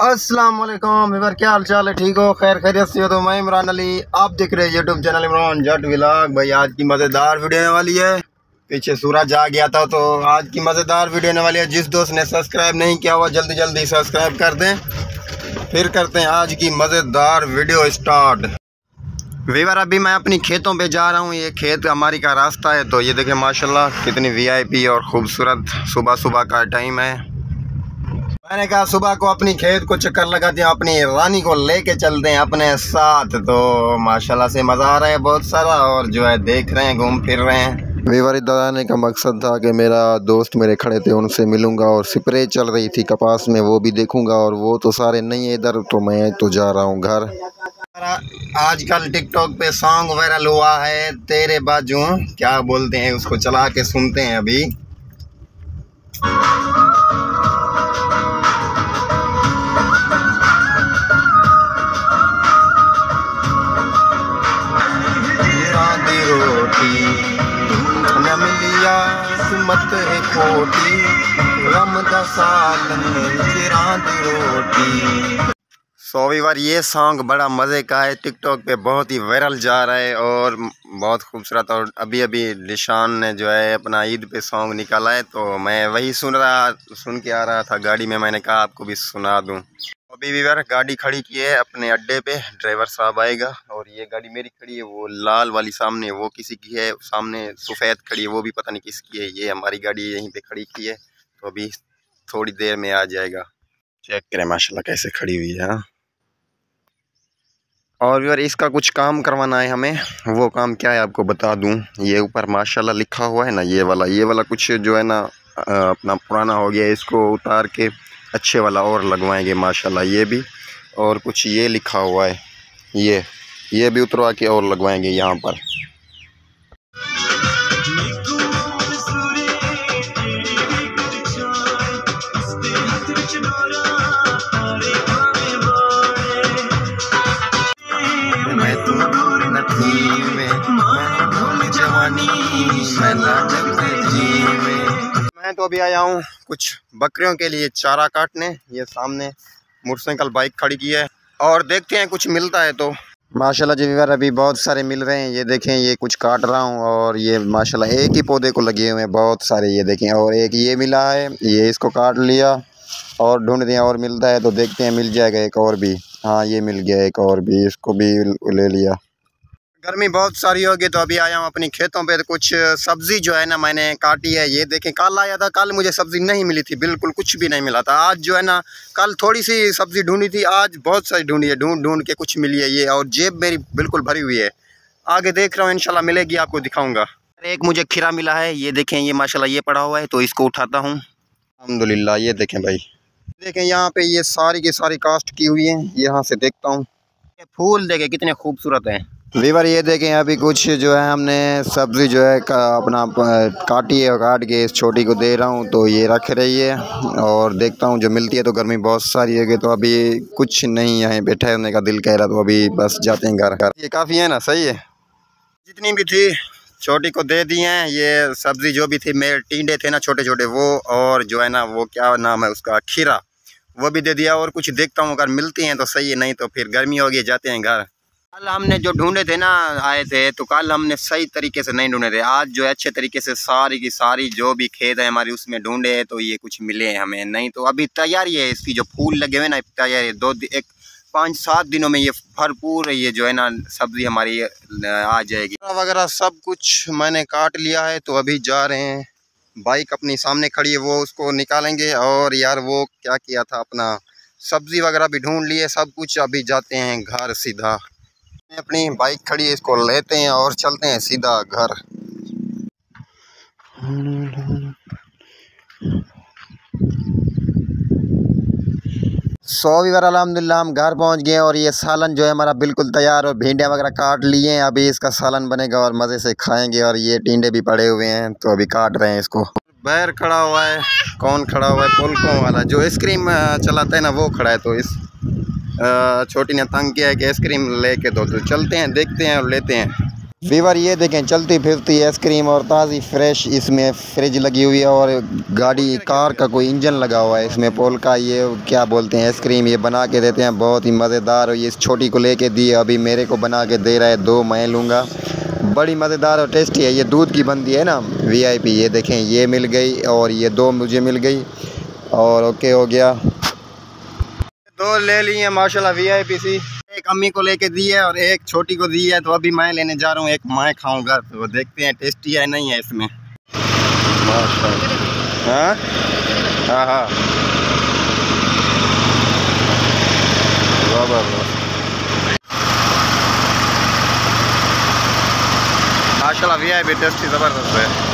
अस्सलाम वालेकुम वीवर, क्या हाल चाल है? ठीक हो? खैर खैरियत से हो? तो मैं इमरान अली, आप देख रहे हैं यूट्यूब चैनल इमरान जट व्लॉग। भाई आज की मज़ेदार वीडियो होने वाली है। पीछे सूरज आ गया था, तो आज की मज़ेदार वीडियो होने वाली है। जिस दोस्त ने सब्सक्राइब नहीं किया हुआ जल्दी जल्दी सब्सक्राइब कर दें। फिर करते हैं आज की मज़ेदार वीडियो स्टार्ट। वीवर अभी मैं अपनी खेतों पे जा रहा हूँ। ये खेत हमारी का रास्ता है। तो ये देखें माशाल्लाह कितनी वीआईपी और ख़ूबसूरत सुबह सुबह का टाइम है। मैंने कहा सुबह को अपनी खेत को चक्कर लगाते हैं, अपनी रानी को लेके चलते हैं अपने साथ। तो माशाल्लाह से मज़ा आ रहा है बहुत सारा, और जो है देख रहे हैं, घूम फिर रहे हैं। वीवर इधर आने का मकसद था कि मेरा दोस्त मेरे खड़े थे, उनसे मिलूंगा, और स्प्रे चल रही थी कपास में वो भी देखूंगा। और वो तो सारे नहीं है इधर, तो मैं तो जा रहा हूँ घर। आजकल टिकटॉक पे सॉन्ग वायरल हुआ है, तेरे बाजू क्या बोलते हैं उसको, चला के सुनते हैं अभी। न मिलिया सुमत है खोटी, गम दा सालन चिरां दी रोटी। सो वीवर ये सॉन्ग बड़ा मज़े का है, टिकटॉक पे बहुत ही वायरल जा रहा है और बहुत खूबसूरत। और अभी अभी निशान ने जो है अपना ईद पे सॉन्ग निकाला है, तो मैं वही सुन के आ रहा था गाड़ी में। मैंने कहा आपको भी सुना दूं। अभी वीवर गाड़ी खड़ी की है अपने अड्डे पे, ड्राइवर साहब आएगा। और ये गाड़ी मेरी खड़ी है, वो लाल वाली सामने वो किसी की है, सामने सफ़ेद खड़ी है वो भी पता नहीं किसकी है। ये हमारी गाड़ी यहीं पे खड़ी की है, तो अभी थोड़ी देर में आ जाएगा। चेक करें माशाल्लाह कैसे खड़ी हुई है। और यार इसका कुछ काम करवाना है हमें। वो काम क्या है आपको बता दूं। ये ऊपर माशाल्लाह लिखा हुआ है ना, ये वाला कुछ जो है ना अपना पुराना हो गया, इसको उतार के अच्छे वाला और लगवाएंगे माशाल्लाह। ये भी, और कुछ ये लिखा हुआ है, ये भी उतरवा के और लगवाएंगे यहाँ पर। मैं तो अभी आया हूँ कुछ बकरियों के लिए चारा काटने। ये सामने मोटरसाइकिल बाइक खड़ी की है, और देखते हैं कुछ मिलता है तो। माशाल्लाह जी वीवर अभी बहुत सारे मिल रहे हैं। ये देखें, ये कुछ काट रहा हूँ, और ये माशाल्लाह एक ही पौधे को लगे हुए हैं बहुत सारे। ये देखें, और एक ये मिला है, ये इसको काट लिया और ढूंढ दिया, और मिलता है तो देखते हैं मिल जाएगा एक और भी। हाँ ये मिल गया एक और भी, इसको भी ले लिया। गर्मी बहुत सारी होगी, तो अभी आया हूँ अपनी खेतों पे। तो कुछ सब्ज़ी जो है ना मैंने काटी है। ये देखें, कल आया था, कल मुझे सब्ज़ी नहीं मिली थी, बिल्कुल कुछ भी नहीं मिला था। आज जो है ना, कल थोड़ी सी सब्ज़ी ढूंढी थी, आज बहुत सारी ढूंढी है, ढूंढ ढूंढ के कुछ मिली है ये। और जेब मेरी बिल्कुल भरी हुई है। आगे देख रहा हूँ, इंशाल्लाह मिलेगी, आपको दिखाऊँगा। एक मुझे खीरा मिला है, ये देखें, ये माशाल्लाह ये पड़ा हुआ है, तो इसको उठाता हूँ अल्हम्दुलिल्लाह। ये देखें भाई, देखें यहाँ पे ये सारी की सारी कास्ट की हुई है। यहाँ से देखता हूँ, फूल देखें कितने खूबसूरत हैं वीवर। ये देखें अभी कुछ जो है हमने सब्ज़ी जो है अपना काटी है, और काट के इस छोटी को दे रहा हूँ, तो ये रख रही है। और देखता हूँ जो मिलती है। तो गर्मी बहुत सारी है, तो अभी कुछ नहीं यहाँ पे ठहरने का दिल कह रहा, तो अभी बस जाते हैं घर। ये काफ़ी है ना, सही है। जितनी भी थी छोटी को दे दी हैं। ये सब्ज़ी जो भी थी, मेरे टिंडे थे ना छोटे छोटे, वो, और जो है ना वो क्या नाम है उसका, खीरा, वो भी दे दिया। और कुछ देखता हूँ, अगर मिलती हैं तो सही है, नहीं तो फिर गर्मी होगी, जाते हैं घर। कल हमने जो ढूंढे थे ना, आए थे, तो कल हमने सही तरीके से नहीं ढूंढे थे। आज जो है अच्छे तरीके से सारी की सारी जो भी खेत है हमारी उसमें ढूंढे हैं, तो ये कुछ मिले हैं हमें। नहीं तो अभी तैयारी है इसकी, जो फूल लगे हुए ना तैयारी है। 5-7 दिनों में ये भरपूर ये जो है ना सब्ज़ी हमारी आ जाएगी। वगैरह सब कुछ मैंने काट लिया है, तो अभी जा रहे हैं। बाइक अपनी सामने खड़ी है, वो उसको निकालेंगे। और यार वो क्या किया था, अपना सब्ज़ी वगैरह भी ढूंढ लिए सब कुछ। अभी जाते हैं घर सीधा। अपनी बाइक खड़ी है, इसको लेते हैं और चलते हैं सीधा घर। वीवर अल्हम्दुलिल्लाह हम घर पहुंच गए, और ये सालन जो है हमारा बिल्कुल तैयार, और भिंडियाँ वगैरह काट लिए हैं। अभी इसका सालन बनेगा और मज़े से खाएंगे। और ये टिंडे भी पड़े हुए हैं, तो अभी काट रहे हैं इसको। बैर खड़ा हुआ है, कौन खड़ा हुआ है, पुलकों वाला जो आइसक्रीम चलाता है ना, वो खड़ा है। तो इस छोटी ने तंग किया है कि आइसक्रीम लेके दो, तो चलते हैं, देखते हैं और लेते हैं। वीवर ये देखें चलती फिरती आइसक्रीम और ताज़ी फ्रेश, इसमें फ्रिज लगी हुई है और गाड़ी कार का कोई इंजन लगा हुआ है इसमें। पोल का ये क्या बोलते हैं आइसक्रीम, ये बना के देते हैं, बहुत ही मज़ेदार। और ये इस छोटी को लेके दी, अभी मेरे को बना के दे रहा है, 2 मैं लूँगा। बड़ी मज़ेदार और टेस्टी है। ये दूध की बनती है ना VIP। ये देखें ये मिल गई और ये 2 मुझे मिल गई और ओके हो गया। 2 ले ली हैं माशाल्लाह VIP सी। एक अम्मी को लेके दी है और एक छोटी को दी है, तो अभी मैं लेने जा रहा हूँ। एक मैं खाऊंगा तो देखते हैं टेस्टी है नहीं है इसमें। माशाल्लाह। हाँ हाँ हाँ माशाल्लाह VIP टेस्टी ज़बरदस्त है।